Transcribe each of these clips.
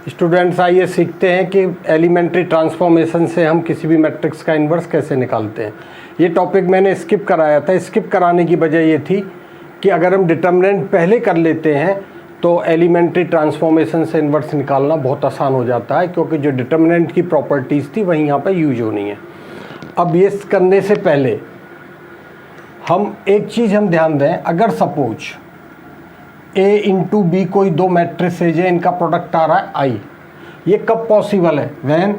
Students आइए सीखते हैं कि एलिमेंट्री ट्रांसफॉर्मेशन से हम किसी भी मैट्रिक्स का इन्वर्स कैसे निकालते हैं। ये टॉपिक मैंने स्किप कराया था। स्किप कराने की वजह ये थी कि अगर हम डिटर्मिनेंट पहले कर लेते हैं तो एलिमेंट्री ट्रांसफॉर्मेशन से इन्वर्स निकालना बहुत आसान हो जाता है, क्योंकि जो डिटर्मिनेंट की प्रॉपर्टीज़ थी वही यहाँ पर यूज होनी है। अब ये करने से पहले हम एक चीज़ हम ध्यान दें, अगर सपोज A इंटू बी कोई दो मैट्रिसेज है, इनका प्रोडक्ट आ रहा है आई, ये कब पॉसिबल है? When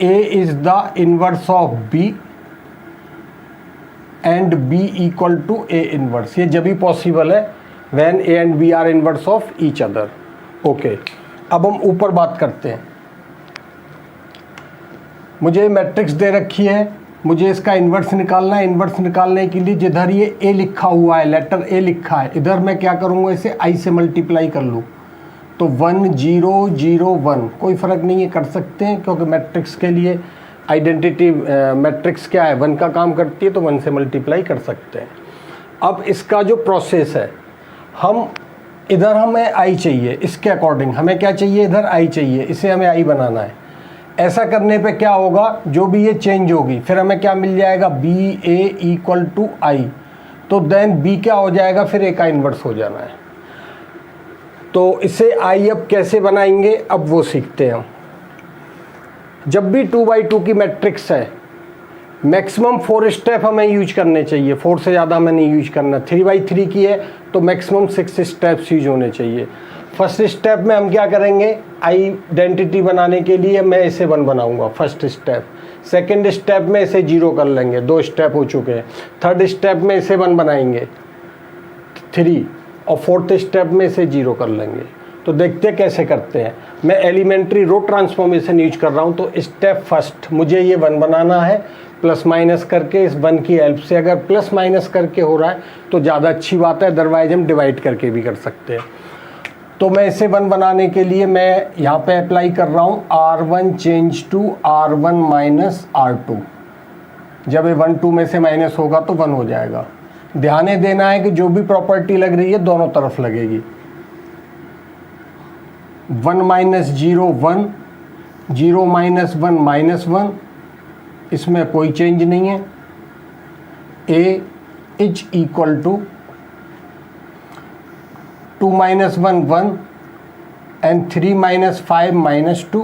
A is the inverse of B and B equal to A inverse. ये जब भी पॉसिबल है when A and B are inverse of each other. Okay, अब हम ऊपर बात करते हैं। मुझे मैट्रिक्स दे रखी है, मुझे इसका इन्वर्स निकालना है। इन्वर्स निकालने के लिए जिधर ये A लिखा हुआ है, लेटर A लिखा है, इधर मैं क्या करूँगा, इसे I से मल्टीप्लाई कर लूँ तो 1 0 0 1, कोई फ़र्क नहीं है, कर सकते हैं, क्योंकि मैट्रिक्स के लिए आइडेंटिटी मैट्रिक्स क्या है, 1 का काम करती है, तो 1 से मल्टीप्लाई कर सकते हैं। अब इसका जो प्रोसेस है, हम इधर हमें I चाहिए, इसके अकॉर्डिंग हमें क्या चाहिए, इधर I चाहिए, इसे हमें I बनाना है। ऐसा करने पे क्या होगा, जो भी ये चेंज होगी फिर हमें क्या मिल जाएगा, बी ए इक्वल टू आई, तो देन बी क्या हो जाएगा, फिर ए का इन्वर्स हो जाना है। तो इसे आई अब कैसे बनाएंगे, अब वो सीखते हैं हम। जब भी 2x2 की मैट्रिक्स है, मैक्सिमम 4 स्टेप हमें यूज करने चाहिए, 4 से ज़्यादा हमें नहीं यूज करना। 3x3 की है तो मैक्सिमम 6 स्टेप्स यूज होने चाहिए। फर्स्ट स्टेप में हम क्या करेंगे, आइडेंटिटी बनाने के लिए मैं इसे 1 बनाऊंगा, फर्स्ट स्टेप। सेकंड स्टेप में इसे 0 कर लेंगे, 2 स्टेप हो चुके हैं। थर्ड स्टेप में इसे 1 बनाएंगे, 3, और फोर्थ स्टेप में इसे 0 कर लेंगे। तो देखते हैं कैसे करते हैं। मैं एलिमेंट्री रो ट्रांसफॉर्मेशन यूज कर रहा हूँ, तो स्टेप फर्स्ट मुझे ये 1 बनाना है, प्लस माइनस करके इस 1 की हेल्प से। अगर प्लस माइनस करके हो रहा है तो ज़्यादा अच्छी बात है, अदरवाइज हम डिवाइड करके भी कर सकते हैं। तो मैं इसे 1 बनाने के लिए मैं यहाँ पे अप्लाई कर रहा हूँ R1 change to R1 minus R2। जब ये 1 2 में से माइनस होगा तो 1 हो जाएगा। ध्यान देना है कि जो भी प्रॉपर्टी लग रही है दोनों तरफ लगेगी। 1 माइनस 0 1, 0 माइनस 1 माइनस 1, इसमें कोई चेंज नहीं है। A is equal to 2 minus 1 1 and 3 minus 5 minus 2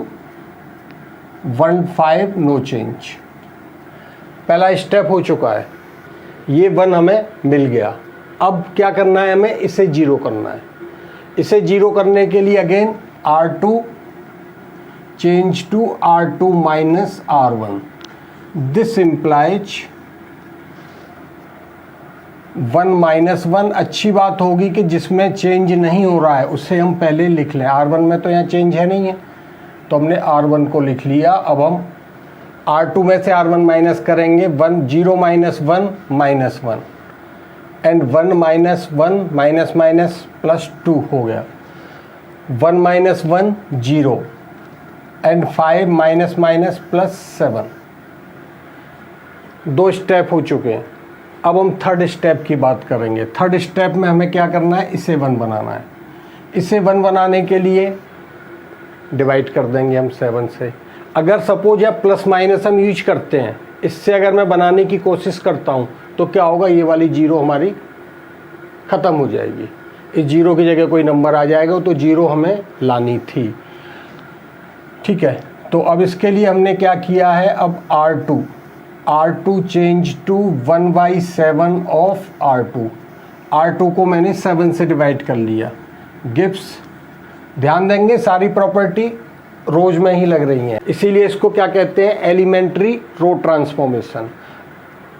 1 5, no change. पहला स्टेप हो चुका है, ये 1 हमें मिल गया। अब क्या करना है, हमें इसे 0 करना है। इसे 0 करने के लिए again R2 change to R2 minus R1। This implies 1 minus 1। अच्छी बात होगी कि जिसमें चेंज नहीं हो रहा है उसे हम पहले लिख लें। R1 में तो यहाँ चेंज है नहीं है, तो हमने R1 को लिख लिया। अब हम R2 में से R1 माइनस करेंगे, 1 0 minus 1 minus 1 and 1 minus 1 minus minus plus 2 हो गया। 1 minus 1 0 and 5 minus minus plus 7। 2 step हो चुके हैं। अब हम थर्ड स्टेप की बात करेंगे। थर्ड स्टेप में हमें क्या करना है, इसे 1 बनाना है। इसे 1 बनाने के लिए डिवाइड कर देंगे हम 7 से। अगर सपोज या प्लस माइनस हम यूज करते हैं, इससे अगर मैं बनाने की कोशिश करता हूँ तो क्या होगा, ये वाली 0 हमारी ख़त्म हो जाएगी। इस 0 की जगह कोई नंबर आ जाएगा, तो 0 हमें लानी थी। ठीक है, तो अब इसके लिए हमने क्या किया है, अब R2 change to 1/7 of R2 को मैंने 7 से डिवाइड कर लिया। गिव्स, ध्यान देंगे सारी प्रॉपर्टी रोज में ही लग रही हैं, इसीलिए इसको क्या कहते हैं, एलिमेंट्री रो ट्रांसफॉर्मेशन।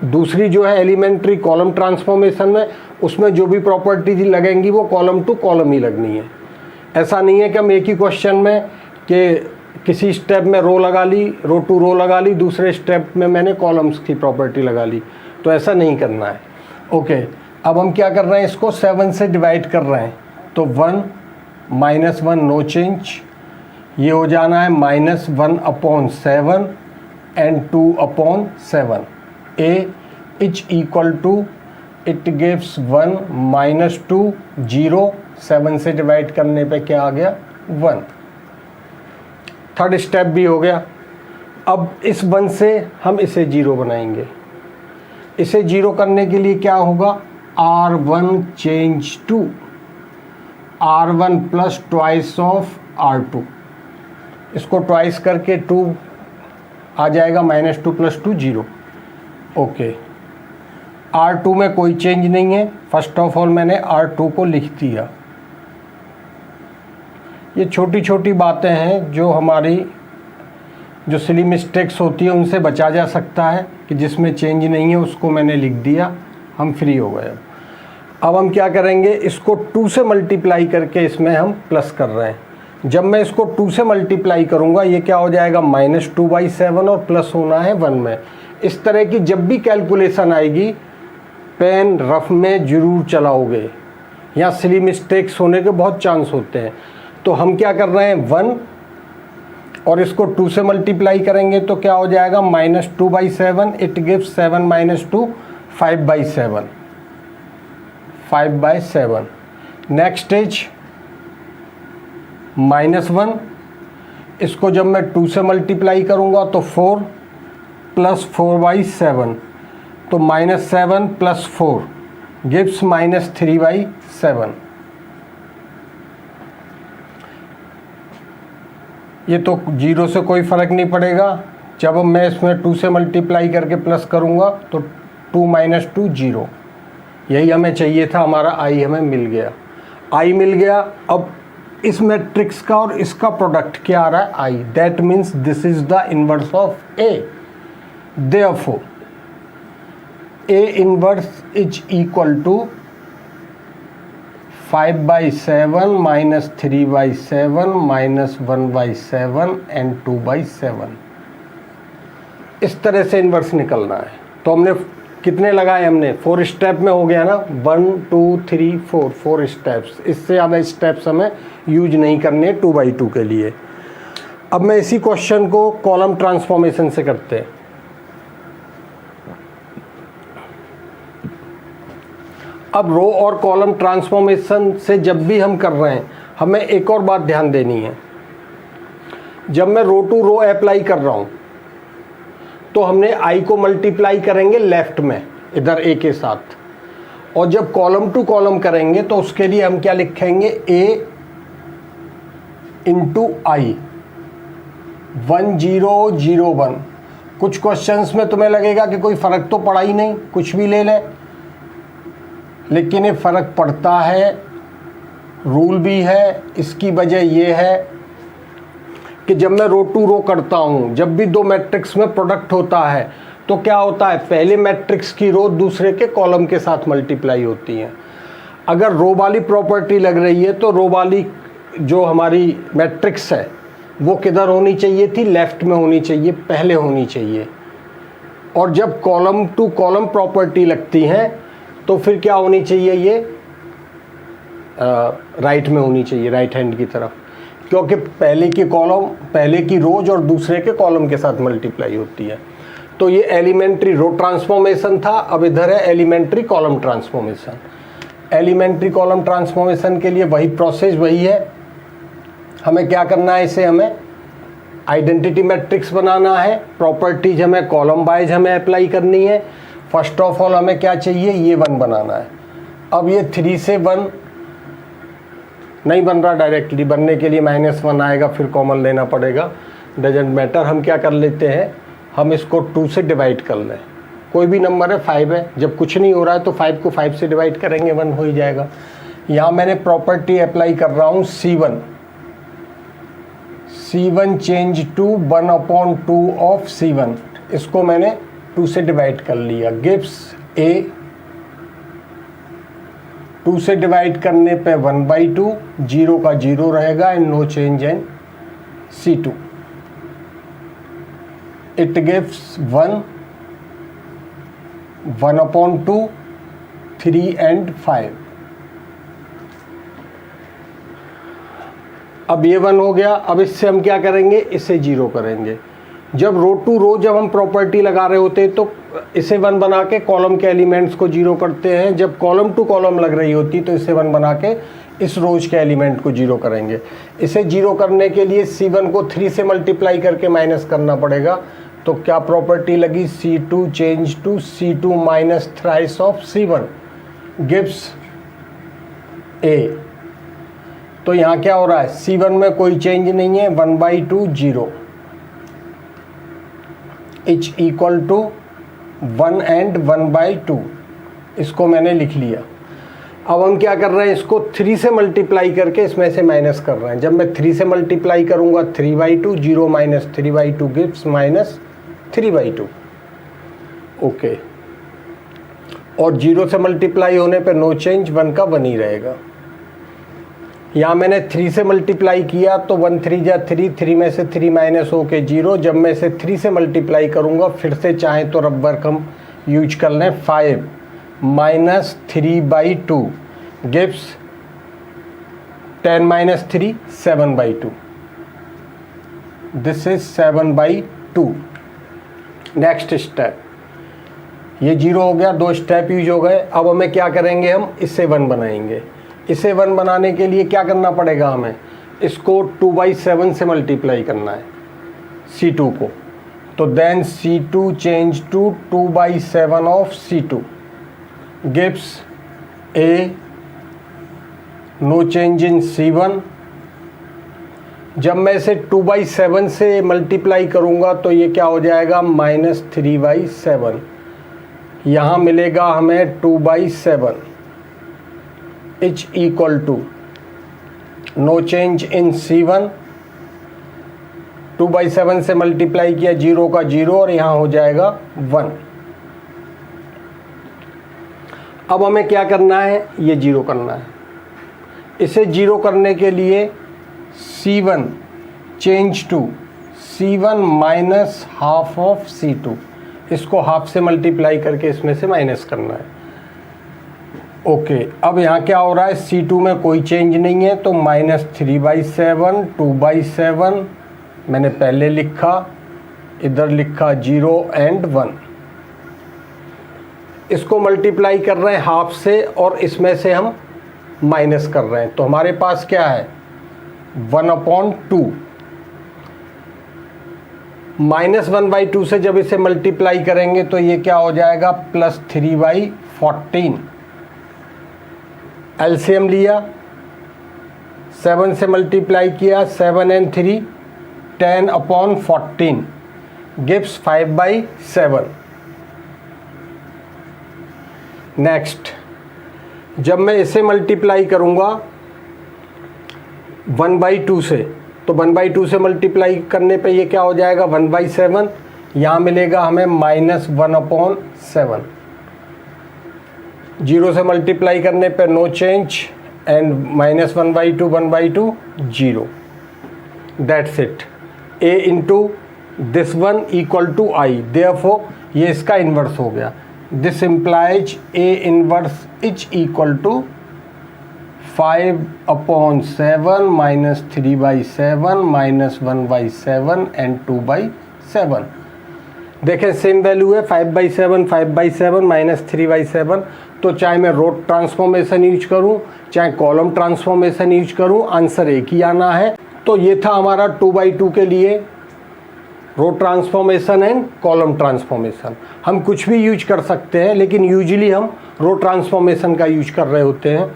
दूसरी जो है एलिमेंट्री कॉलम ट्रांसफॉर्मेशन में, उसमें जो भी प्रॉपर्टी लगेंगी वो कॉलम टू कॉलम ही लगनी है। ऐसा नहीं है कि हम एक ही क्वेश्चन में कि किसी स्टेप में रो लगा ली, रो टू रो लगा ली, दूसरे स्टेप में मैंने कॉलम्स की प्रॉपर्टी लगा ली, तो ऐसा नहीं करना है। ओके, अब हम क्या कर रहे हैं, इसको 7 से डिवाइड कर रहे हैं, तो 1 माइनस 1 नो चेंज, ये हो जाना है -1/7 and 2/7। A is equal to, it gives 1 minus 2 0, 7 से डिवाइड करने पे क्या आ गया, 1। थर्ड स्टेप भी हो गया। अब इस 1 से हम इसे 0 बनाएंगे। इसे 0 करने के लिए क्या होगा, R1 change to R1 plus twice of R2। इसको ट्वाइस करके 2 आ जाएगा, -2 + 2 0। ओके, R2 में कोई चेंज नहीं है। फर्स्ट ऑफ ऑल मैंने R2 को लिख दिया। ये छोटी छोटी बातें हैं जो हमारी जो सिली मिस्टेक्स होती है उनसे बचा जा सकता है, कि जिसमें चेंज नहीं है उसको मैंने लिख दिया, हम फ्री हो गए। अब हम क्या करेंगे, इसको 2 से मल्टीप्लाई करके इसमें हम प्लस कर रहे हैं। जब मैं इसको 2 से मल्टीप्लाई करूंगा ये क्या हो जाएगा, -2/7 और प्लस होना है 1 में। इस तरह की जब भी कैलकुलेशन आएगी पेन रफ में ज़रूर चलाओगे, यहाँ सिली मिस्टेक्स होने के बहुत चांस होते हैं। तो हम क्या कर रहे हैं, 1 और इसको 2 से मल्टीप्लाई करेंगे तो क्या हो जाएगा, -2/7, इट गिव्स 7 - 2 5/7, 5/7। नेक्स्ट इज -1, इसको जब मैं 2 से मल्टीप्लाई करूंगा तो 4 + 4/7, तो -7 + 4 गिव्स -3/7। ये तो 0 से कोई फ़र्क नहीं पड़ेगा। जब मैं इसमें 2 से मल्टीप्लाई करके प्लस करूँगा तो 2 - 2 0। यही हमें चाहिए था, हमारा आई हमें मिल गया, आई मिल गया। अब इस मैट्रिक्स का और इसका प्रोडक्ट क्या आ रहा है, I. That means this is the inverse of A. Therefore A inverse is equal to 5/7 - 3/7 - 1/7 and 2/7। इस तरह से इन्वर्स निकलना है। तो हमने कितने लगाए, हमने 4 स्टेप में हो गया ना, 1 2 3 4, 4 स्टेप्स। इससे ज़्यादा स्टेप्स हमें यूज नहीं करने 2/2 के लिए। अब मैं इसी क्वेश्चन को कॉलम ट्रांसफॉर्मेशन से करते हैं। अब रो और कॉलम ट्रांसफॉर्मेशन से जब भी हम कर रहे हैं हमें एक और बात ध्यान देनी है। जब मैं रो टू रो अप्लाई कर रहा हूँ तो हमने आई को मल्टीप्लाई करेंगे लेफ्ट में इधर ए के साथ, और जब कॉलम टू कॉलम करेंगे तो उसके लिए हम क्या लिखेंगे, ए इंटू आई 1 0 0 1। कुछ क्वेश्चंस में तुम्हें लगेगा कि कोई फ़र्क तो पड़ा ही नहीं, कुछ भी ले लें, लेकिन ये फ़र्क पड़ता है, रूल भी है। इसकी वजह ये है कि जब मैं रो टू रो करता हूँ, जब भी 2 मैट्रिक्स में प्रोडक्ट होता है तो क्या होता है, पहले मैट्रिक्स की रो दूसरे के कॉलम के साथ मल्टीप्लाई होती हैं। अगर रो वाली प्रॉपर्टी लग रही है तो रो वाली जो हमारी मैट्रिक्स है वो किधर होनी चाहिए थी, लेफ्ट में होनी चाहिए, पहले होनी चाहिए। और जब कॉलम टू कॉलम प्रॉपर्टी लगती हैं तो फिर क्या होनी चाहिए, ये राइट में होनी चाहिए, राइट हैंड की तरफ, क्योंकि पहले की कॉलम, पहले की रोज और दूसरे के कॉलम के साथ मल्टीप्लाई होती है। तो ये एलिमेंट्री रो ट्रांसफॉर्मेशन था। अब इधर है elementary column transformation. Elementary column transformation के लिए वही प्रोसेस वही है। हमें क्या करना है, इसे हमें आइडेंटिटी मैट्रिक्स बनाना है, प्रॉपर्टीज हमें कॉलम वाइज हमें अप्लाई करनी है। फर्स्ट ऑफ ऑल हमें क्या चाहिए, ये 1 बनाना है। अब ये 3 से 1 नहीं बन रहा, डायरेक्टली बनने के लिए -1 आएगा, फिर कॉमन लेना पड़ेगा, डजेंट मैटर। हम क्या कर लेते हैं, हम इसको 2 से डिवाइड कर लें। कोई भी नंबर है, 5 है, जब कुछ नहीं हो रहा है तो 5 को 5 से डिवाइड करेंगे, 1 हो ही जाएगा। यहाँ मैंने प्रॉपर्टी अप्लाई कर रहा हूँ C1 change to 1/2 of C1। इसको मैंने 2 से डिवाइड कर लिया, गिव्स A। 2 से डिवाइड करने पे 1/2, 0 का 0 रहेगा and no change in C2। It gives 1, 1/2, 3 and 5। अब ये 1 हो गया। अब इससे हम क्या करेंगे, इसे 0 करेंगे। जब रो टू रो जब हम प्रॉपर्टी लगा रहे होते हैं तो इसे 1 बना के कॉलम के एलिमेंट्स को 0 करते हैं। जब कॉलम टू कॉलम लग रही होती तो इसे 1 बना के इस रोज के एलिमेंट को 0 करेंगे। इसे 0 करने के लिए C1 को 3 से मल्टीप्लाई करके माइनस करना पड़ेगा। तो क्या प्रॉपर्टी लगी, C2 change to C2 minus thrice of C1 gives A। तो यहाँ क्या हो रहा है, C1 में कोई चेंज नहीं है, 1/2 0 इच इक्वल टू 1 एंड 1/2। इसको मैंने लिख लिया। अब हम क्या कर रहे हैं, इसको 3 से मल्टीप्लाई करके इसमें से माइनस कर रहे हैं। जब मैं 3 से मल्टीप्लाई करूंगा 3/2, 0 माइनस 3/2 गिव्स माइनस 3/2। ओके, और 0 से मल्टीप्लाई होने पे नो चेंज, 1 का 1 ही रहेगा। यहाँ मैंने 3 से मल्टीप्लाई किया तो 1 3 जा 3, 3 में से 3 माइनस हो के 0। जब मैं इसे 3 से मल्टीप्लाई करूँगा, फिर से चाहें तो रब वर्क हम यूज कर लें, 5 minus 3/2 gives 10 minus 3 7/2। This is 7/2। Next step, ये 0 हो गया, 2 स्टेप यूज हो गए। अब हमें क्या करेंगे, हम इससे 1 बनाएंगे। इसे 1 बनाने के लिए क्या करना पड़ेगा, हमें इसको 2/7 से मल्टीप्लाई करना है C2 को। तो then C2 change to 2/7 of C2 gives A, no change in C1। जब मैं इसे 2/7 से मल्टीप्लाई करूंगा तो ये क्या हो जाएगा, -3/7। यहाँ मिलेगा हमें 2/7 is equal to no change in C1। 2/7 से मल्टीप्लाई किया, 0 का 0 और यहाँ हो जाएगा 1। अब हमें क्या करना है, ये 0 करना है। इसे 0 करने के लिए C1 change to C1 minus half of C2। इसको हाफ से मल्टीप्लाई करके इसमें से माइनस करना है। ओके, अब यहाँ क्या हो रहा है, C2 में कोई चेंज नहीं है तो -3/7, 2/7 मैंने पहले लिखा, इधर लिखा 0 एंड 1। इसको मल्टीप्लाई कर रहे हैं हाफ से और इसमें से हम माइनस कर रहे हैं। तो हमारे पास क्या है, 1/2 -1/2 से जब इसे मल्टीप्लाई करेंगे तो ये क्या हो जाएगा, +3/14। एलसीएम लिया, 7 से मल्टीप्लाई किया, 7 and 3 10/14 गिव्स 5/7। नेक्स्ट, जब मैं इसे मल्टीप्लाई करूंगा 1/2 से, तो 1/2 से मल्टीप्लाई करने पे ये क्या हो जाएगा, 1/7। यहाँ मिलेगा हमें -1/7। 0 से मल्टीप्लाई करने पे no change and -1/2 1/2 0। That's it. A into this one equal to I, therefore ये इसका इन्वर्स हो गया। This implies A inverse is equal to 5/7 -3/7 -1/7 and 2/7। देखें सेम वैल्यू है, 5/7 5/7 -3/7। तो चाहे मैं रो ट्रांसफॉर्मेशन यूज करूं चाहे कॉलम ट्रांसफॉर्मेशन यूज करूं, आंसर एक ही आना है। तो ये था हमारा 2/2 के लिए रो ट्रांसफॉर्मेशन एंड कॉलम ट्रांसफॉर्मेशन। हम कुछ भी यूज कर सकते हैं, लेकिन यूजुअली हम रो ट्रांसफॉर्मेशन का यूज कर रहे होते हैं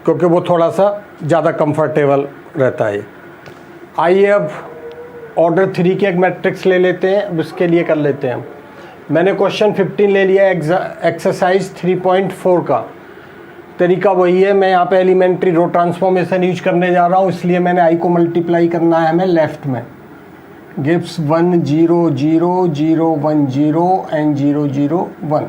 क्योंकि वो थोड़ा सा ज़्यादा कंफर्टेबल रहता है। आइए अब ऑर्डर 3 के एक मैट्रिक्स ले लेते हैं, अब इसके लिए कर लेते हैं। मैंने क्वेश्चन 15 ले लिया, एक्सरसाइज 3.4 का। तरीका वही है, मैं यहाँ पे एलिमेंट्री रो ट्रांसफॉर्मेशन यूज करने जा रहा हूँ, इसलिए मैंने आई को मल्टीप्लाई करना है हमें लेफ्ट में। Gives 1 0 0 0 1 0 and 0 0 1।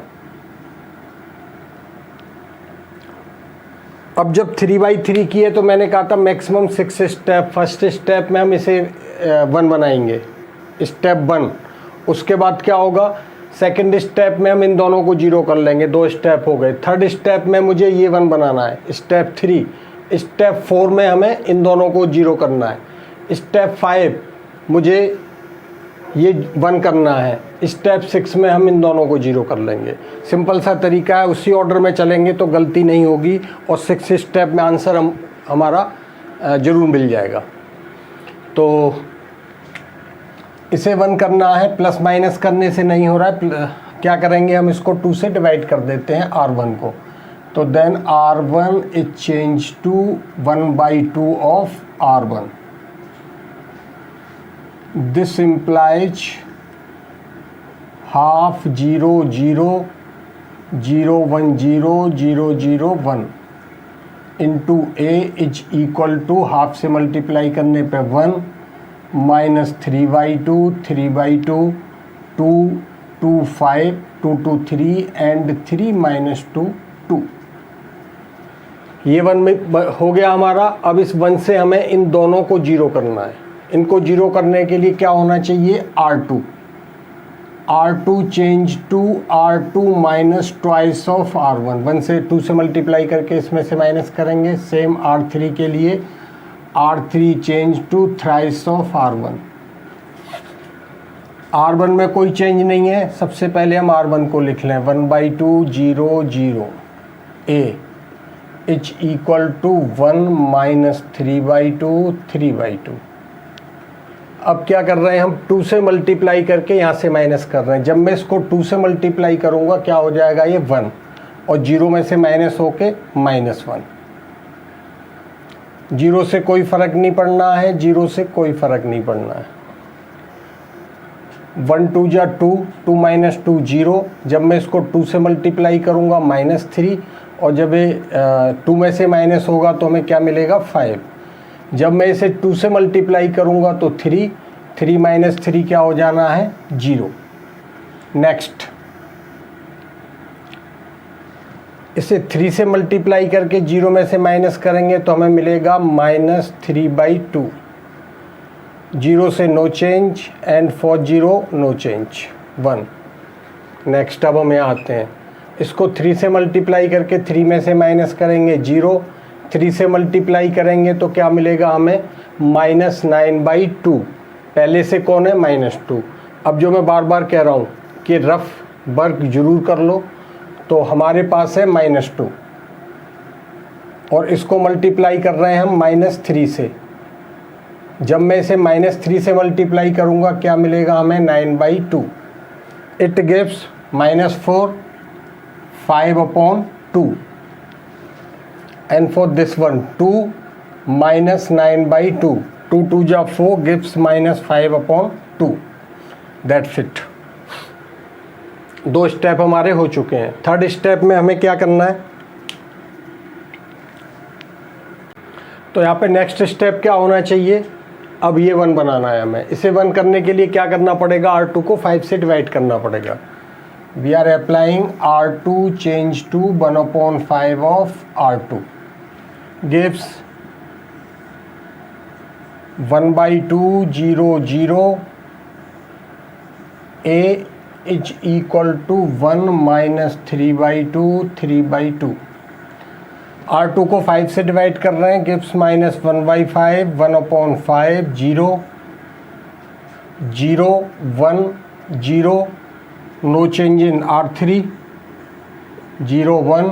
अब जब 3/3 किए तो मैंने कहा था मैक्सिमम 6 स्टेप। फर्स्ट स्टेप में हम इसे 1 बनाएंगे, स्टेप 1। उसके बाद क्या होगा, सेकंड स्टेप में हम इन दोनों को 0 कर लेंगे, 2 स्टेप हो गए। थर्ड स्टेप में मुझे ये 1 बनाना है, स्टेप 3। स्टेप 4 में हमें इन दोनों को 0 करना है। स्टेप 5 मुझे ये 1 करना है। स्टेप 6 में हम इन दोनों को 0 कर लेंगे। सिंपल सा तरीका है, उसी ऑर्डर में चलेंगे तो गलती नहीं होगी और 6 स्टेप में आंसर हमारा ज़रूर मिल जाएगा। तो इसे 1 करना है, प्लस माइनस करने से नहीं हो रहा है। क्या करेंगे हम, इसको 2 से डिवाइड कर देते हैं R1 को। तो then R1 is change to 1/2 of R1। This implies half 0 0 0 1 0 0 0 1 into A is equal to half से मल्टीप्लाई करने पे 1 माइनस 3/2 3/2 2 2 5 2 2 3 एंड 3 माइनस 2 2। ये 1 में हो गया हमारा। अब इस 1 से हमें इन दोनों को 0 करना है। इनको 0 करने के लिए क्या होना चाहिए, R2। R2 change to R2 minus twice of R1। 1 से 2 से मल्टीप्लाई करके इसमें से माइनस करेंगे। सेम R3 के लिए R3 change to thrice of R1। R1 में कोई चेंज नहीं है। सबसे पहले हम R1 को लिख लें, 1/2 0 0 A is equal to 1 minus 3/2 3/2। अब क्या कर रहे हैं हम, 2 से मल्टीप्लाई करके यहाँ से माइनस कर रहे हैं। जब मैं इसको 2 से मल्टीप्लाई करूँगा क्या हो जाएगा, ये 1 और 0 में से माइनस होके -1। 0 से कोई फ़र्क नहीं पड़ना है, 0 से कोई फ़र्क नहीं पड़ना है। 1 2 जा 2, 2 माइनस 2 0। जब मैं इसको 2 से मल्टीप्लाई करूँगा -3 और जब ये 2 में से माइनस होगा तो हमें क्या मिलेगा, 5। जब मैं इसे 2 से मल्टीप्लाई करूँगा तो 3, 3 माइनस 3 क्या हो जाना है, 0। नेक्स्ट इसे 3 से मल्टीप्लाई करके 0 में से माइनस करेंगे तो हमें मिलेगा -3/2। 0 से no change and for 0 no change 1। Next अब हम यहाँ आते हैं, इसको 3 से मल्टीप्लाई करके 3 में से माइनस करेंगे 0। 3 से मल्टीप्लाई करेंगे तो क्या मिलेगा हमें, -9/2। पहले से कौन है, -2। अब जो मैं बार बार कह रहा हूँ कि रफ वर्क जरूर कर लो, तो हमारे पास है -2 और इसको मल्टीप्लाई कर रहे हैं हम -3 से। जब मैं इसे -3 से मल्टीप्लाई करूँगा क्या मिलेगा हमें, 9/2। It gives -4 5/2 and for this one 2 minus 9/2, 2 2 जा 4 gives -5/2। That's it। 2 स्टेप हमारे हो चुके हैं। 3rd स्टेप में हमें क्या करना है, तो यहाँ पे नेक्स्ट स्टेप क्या होना चाहिए, अब ये 1 बनाना है हमें। इसे 1 करने के लिए क्या करना पड़ेगा, R2 को 5 से डिवाइड करना पड़ेगा। We are applying R2 change to 1/5 of R2 gives 1/2 0 0 A is equal to 1 minus 3/2 3/2। R2 को 5 से डिवाइड कर रहे हैं, gives -1/5 1/5 0 0 1 0 no change in R3 0 1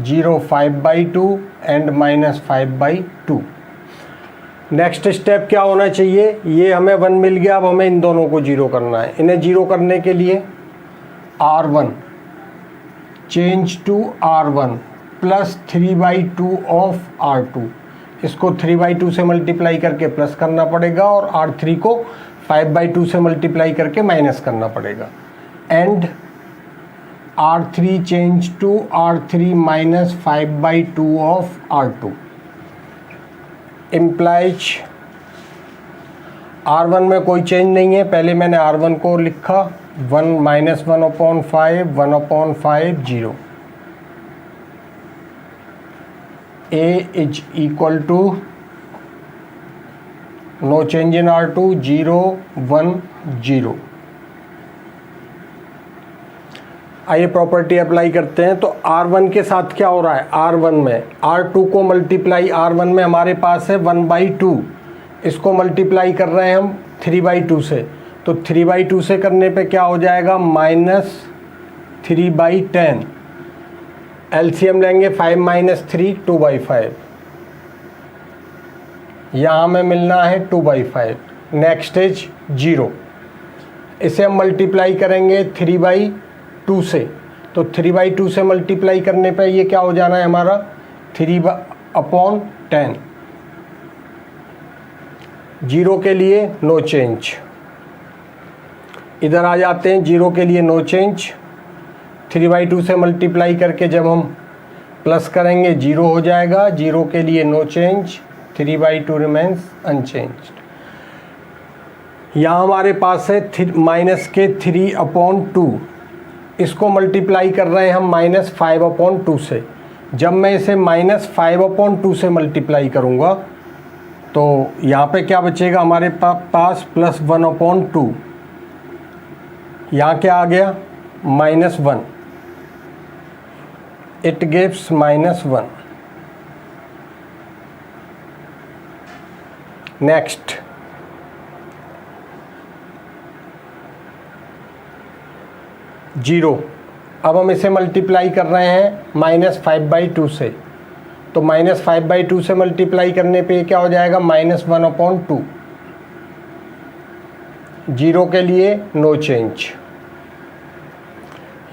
0 5/2 and -5/2। Next step क्या होना चाहिए, ये हमें 1 मिल गया। अब हमें इन दोनों को 0 करना है। इन्हें 0 करने के लिए R1 change to R1 plus 3/2 of R2। इसको 3/2 से मल्टीप्लाई करके प्लस करना पड़ेगा और R3 को 5/2 से मल्टीप्लाई करके माइनस करना पड़ेगा। And R3 change to R3 minus 5/2 of R2 implies R1 में कोई चेंज नहीं है। पहले मैंने R1 को लिखा 1 -1/5 1/5 0। A is equal to no change in R2 0 1 0। आइए प्रॉपर्टी अप्लाई करते हैं। तो R1 के साथ क्या हो रहा है, R1 में R2 को मल्टीप्लाई, R1 में हमारे पास है 1/2, इसको मल्टीप्लाई कर रहे हैं हम 3/2 से। तो 3/2 से करने पे क्या हो जाएगा, -3/10। एलसीएम लेंगे 5 - 3 2/5। यहाँ में मिलना है 2/5। Next is 0। इसे हम मल्टीप्लाई करेंगे 3/2 से, तो 3/2 से मल्टीप्लाई करने पे ये क्या हो जाना है हमारा 3/10। 0 के लिए नो चेंज। इधर आ जाते हैं, 0 के लिए नो चेंज। 3/2 से मल्टीप्लाई करके जब हम प्लस करेंगे 0 हो जाएगा। 0 के लिए नो चेंज, 3/2 रिमेन्स अनचेंज्ड। यहाँ हमारे पास है -3/2। इसको मल्टीप्लाई कर रहे हैं हम -5/2 से। जब मैं इसे -5/2 से मल्टीप्लाई करूँगा तो यहाँ पे क्या बचेगा हमारे पास +1/2। यहाँ क्या आ गया -1। It gives -1। Next, zero. अब हम इसे मल्टीप्लाई कर रहे हैं -5/2 से, तो -5/2 से मल्टीप्लाई करने पे क्या हो जाएगा -1/2। 0 के लिए नो चेंज।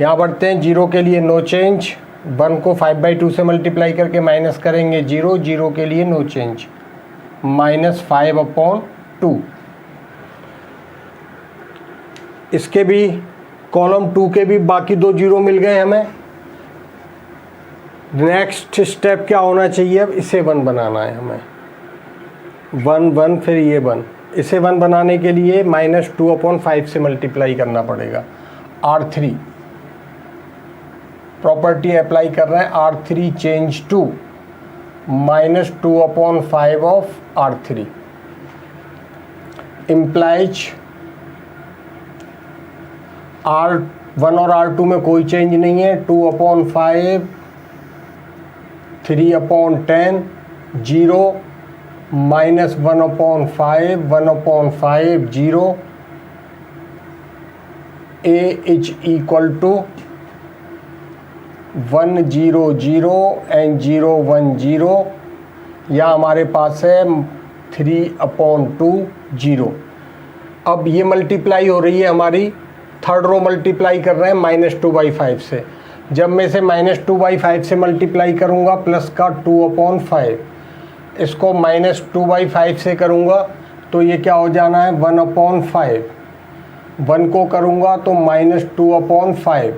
यहाँ बढ़ते हैं, 0 के लिए नो चेंज। 1 को 5/2 से मल्टीप्लाई करके माइनस करेंगे 0। 0 के लिए नो चेंज, -5/2। इसके भी कॉलम 2 के भी बाकी 2 0 मिल गए हमें। नेक्स्ट स्टेप क्या होना चाहिए, अब इसे 1 बनाना है हमें। 1 1 फिर ये 1। इसे 1 बनाने के लिए -2/5 से मल्टीप्लाई करना पड़ेगा। R3 प्रॉपर्टी अप्लाई कर रहे हैं। R3 change to -2/5 of R3 implies R1 और R2 में कोई चेंज नहीं है। 2/5 3/10 0 -1/5 1/5 0 A is equal to 1 0 0 and 0 1 0। या हमारे पास है 3/2 0। अब ये मल्टीप्लाई हो रही है हमारी, थर्ड रो मल्टीप्लाई कर रहे हैं -2/5 से। जब मैं इसे -2/5 से मल्टीप्लाई करूँगा प्लस का 2/5, इसको -2/5 से करूँगा तो ये क्या हो जाना है 1/5। 1 को करूँगा तो -2/5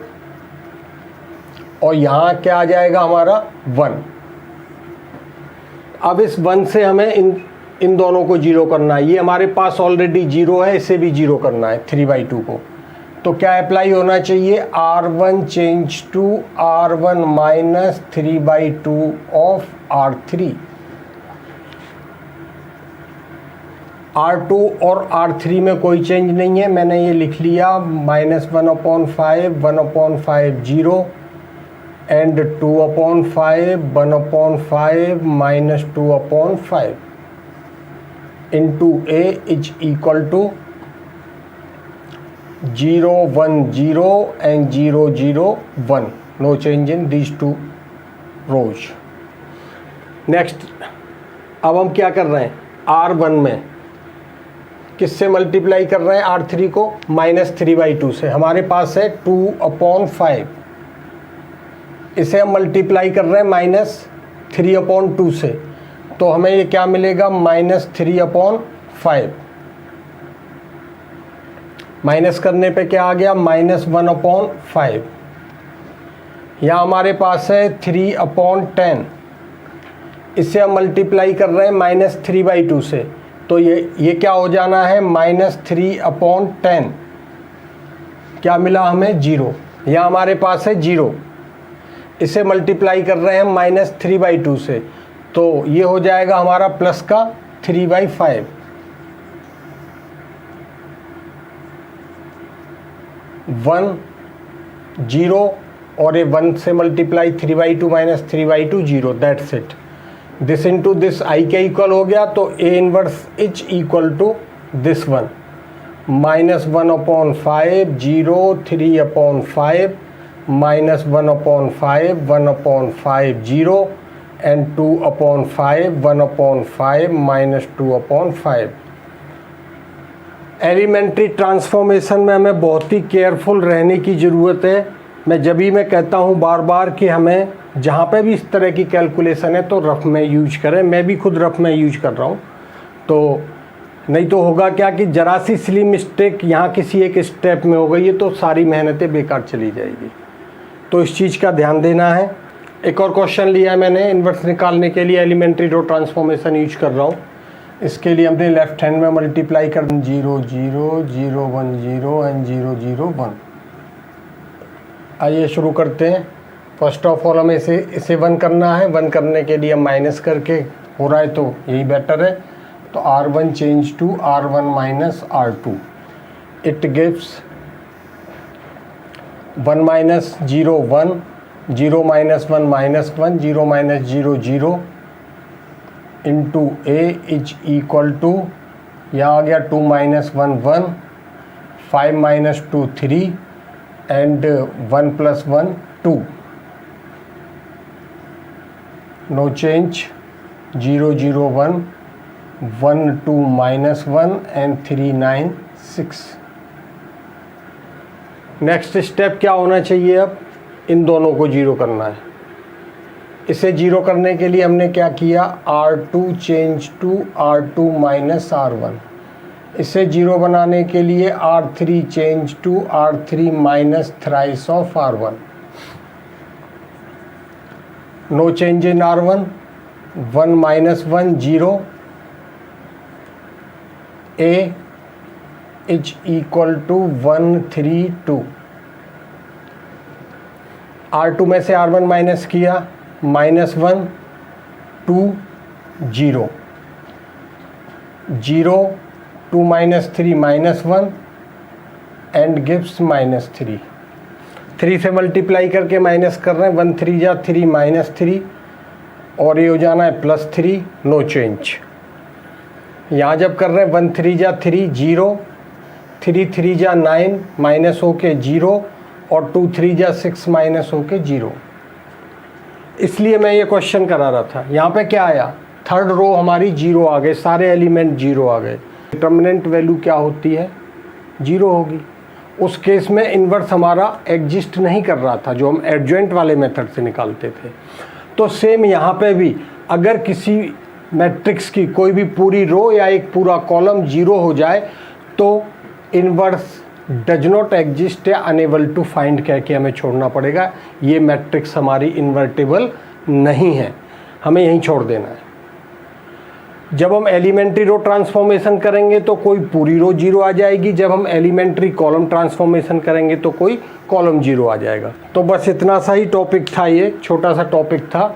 और यहाँ क्या आ जाएगा हमारा 1। अब इस 1 से हमें इन दोनों को 0 करना है। ये हमारे पास ऑलरेडी 0 है, इसे भी 0 करना है 3/2 को। तो क्या अप्लाई होना चाहिए, R1 change to R1 -3/2 of R3। R2 और R3 में कोई चेंज नहीं है, मैंने ये लिख लिया -1/5 1/5 0 and 2/5 1/5 -2/5 into A is equal to 0 1 0 and 0 0 1। no change in these two rows। Next, अब हम क्या कर रहे हैं, R1 में किससे मल्टीप्लाई कर रहे हैं, R3 को -3/2 से। हमारे पास है 2/5, इसे हम मल्टीप्लाई कर रहे हैं -3/2 से, तो हमें ये क्या मिलेगा -3/5। माइनस करने पे क्या आ गया -1/5। यहाँ हमारे पास है 3/10, इसे हम मल्टीप्लाई कर रहे हैं -3/2 से, तो ये क्या हो जाना है -3/10। क्या मिला हमें 0। यहाँ हमारे पास है 0, इसे मल्टीप्लाई कर रहे हैं -3/2 से, तो ये हो जाएगा हमारा प्लस का 3/5। 1 0 और ये 1 से multiply 3/2 -3/2 0। That's it. This into this I के इक्वल हो गया, तो A inverse is equal to this one. -1/5 0 3/5 -1/5 1/5 0 and 2/5 1/5 -2/5। Elementary transformation में हमें बहुत ही केयरफुल रहने की ज़रूरत है। मैं जब भी मैं कहता हूँ बार बार कि हमें जहाँ पे भी इस तरह की कैलकुलेशन है तो रफ में यूज करें। मैं भी खुद रफ में यूज कर रहा हूँ, तो नहीं तो होगा क्या कि जरा सी सिली मिस्टेक यहाँ किसी एक स्टेप में हो गई है तो सारी मेहनतें बेकार चली जाएगी। तो इस चीज़ का ध्यान देना है। एक और क्वेश्चन लिया है मैंने इन्वर्स निकालने के लिए, एलिमेंट्री रो ट्रांसफॉर्मेशन यूज कर रहा हूँ। इसके लिए हमने लेफ्ट हैंड में मल्टीप्लाई कर 0 0 0 1 0 एंड 0 0 1। आइए शुरू करते हैं। फर्स्ट ऑफ ऑल हमें इसे 1 करना है। 1 करने के लिए हम माइनस करके हो रहा है तो यही बेटर है। तो R1 change to R1 minus R2, it gives 1 minus 0 1 0 minus 1 minus 1 0 minus 0 0 into A is equal to, यहाँ आ गया 2 minus 1 1 5 minus 2 3 and 1 plus 1 2। No change 0 0 1 1 2 minus 1 and 3 9 6। Next step क्या होना चाहिए? अब इन दोनों को जीरो करना है। इसे जीरो करने के लिए हमने क्या किया? R2 change to R2 minus R1। इसे जीरो बनाने के लिए R3 change to R3 minus thrice of R1। No change in R1, 1 minus 1 0, A is equal to 1 3 2। R2 में से R1 माइनस किया, -1 2 0 0 2 माइनस 3 -1 एंड गिव्स -3। 3 से मल्टीप्लाई करके minus कर रहे हैं। 1 3 जा 3 -3 और ये हो जाना है +3। No change. यहाँ जब कर रहे हैं 1 3 जा 3 0, 3 3 जा 9 माइनस होके 0 और 2 3 जा 6 माइनस होके 0। इसलिए मैं ये क्वेश्चन करा रहा था। यहाँ पे क्या आया? थर्ड रो हमारी 0 आ गए, सारे एलिमेंट 0 आ गए। डिटर्मिनेंट वैल्यू क्या होती है? 0 होगी। उस केस में इन्वर्स हमारा एग्जिस्ट नहीं कर रहा था, जो हम एडजॉइंट वाले मेथड से निकालते थे। तो सेम यहाँ पे भी अगर किसी मैट्रिक्स की कोई भी पूरी रो या एक पूरा कॉलम 0 हो जाए तो इन्वर्स डज नॉट एग्जिस्ट या अनेबल टू फाइंड कह के हमें छोड़ना पड़ेगा। ये मैट्रिक्स हमारी इन्वर्टेबल नहीं है, हमें यहीं छोड़ देना है। जब हम एलिमेंट्री रो ट्रांसफॉर्मेशन करेंगे तो कोई पूरी रो 0 आ जाएगी। जब हम एलिमेंट्री कॉलम ट्रांसफॉर्मेशन करेंगे तो कोई कॉलम 0 आ जाएगा। तो बस इतना सा ही टॉपिक था, ये छोटा सा टॉपिक था,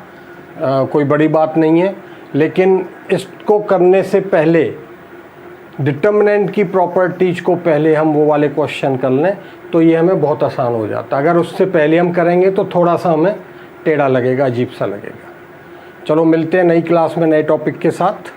कोई बड़ी बात नहीं है। लेकिन इसको करने से पहले डिटर्मिनेंट की प्रॉपर्टीज को पहले हम वो वाले क्वेश्चन कर लें तो ये हमें बहुत आसान हो जाता। अगर उससे पहले हम करेंगे तो थोड़ा सा हमें टेढ़ा लगेगा, अजीब सा लगेगा। चलो मिलते हैं नई क्लास में नए टॉपिक के साथ।